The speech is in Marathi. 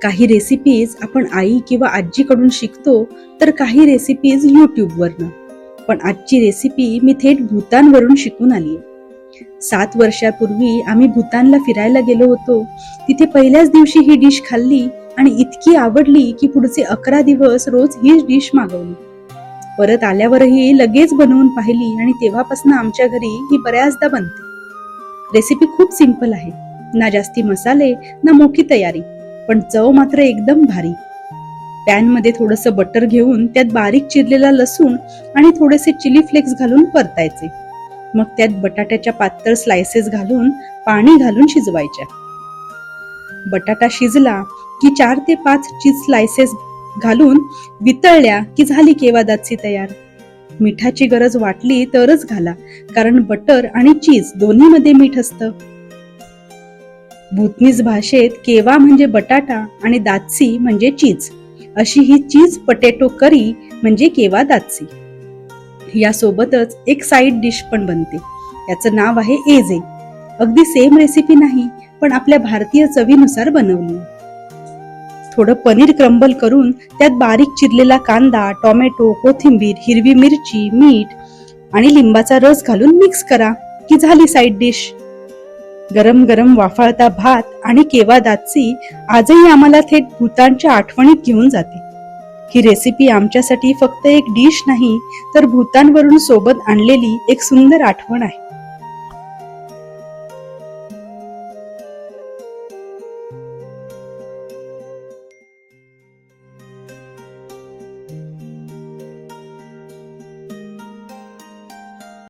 काही रेसिपीज आपण आई किंवा आजीकडून शिकतो, तर काही रेसिपीज यूट्यूबवरनं. पण आजची रेसिपी मी थेट भूतानवरून शिकून आली. 7 वर्षापूर्वी आम्ही भूतानला फिरायला गेलो होतो. तिथे पहिल्याच दिवशी ही डिश खाल्ली आणि इतकी आवडली की पुढचे 11 दिवस रोज हीच डिश मागवली. परत आल्यावरही लगेच बनवून पाहिली आणि तेव्हापासून आमच्या घरी ही बऱ्याचदा बनते. रेसिपी खूप सिंपल आहे, ना जास्ती मसाले ना मोठी तयारी, पण चव मात्र एकदम भारी. पॅन मध्ये थोडंसं बटर घेऊन त्यात बारीक चिरलेला लसूण आणि थोडेसे चिली फ्लेक्स घालून परतायचे. मग त्यात बटाट्याच्या पातळ स्लायसेस घालून पाणी घालून शिजवायच्या. बटाटा शिजला की 4 ते 5 चीज स्लायसेस घालून वितळल्या की झाली केवादाची तयार. मिठाची गरज वाटली तरच घाला, कारण बटर आणि चीज दोन्हीमध्ये मीठ असतं. भूतनीज भाषेत केवा म्हणजे बटाटा आणि दात्सी म्हणजे चीज. अशी ही चीज पटेटो करी म्हणजे केवा दात्सी. यासोबतच एक साईड डिश पण बनते, याचं नाव आहे एजे. अगदी सेम रेसिपी नाही, पण आपल्या भारतीय चवीनुसार बनवली. थोडं पनीर क्रम्बल करून त्यात बारीक चिरलेला कांदा, टोमॅटो, कोथिंबीर, हिरवी मिरची, मीठ आणि लिंबाचा रस घालून मिक्स करा की झाली साईड डिश. गरम गरम वाफाळता भात आणि केवा दात्सी आजही आम्हाला थेट भूतानच्या आठवणीत घेऊन जाते. ही रेसिपी आमच्यासाठी फक्त एक डिश नाही, तर भूतानवरून सोबत आणलेली एक सुंदर आठवण आहे.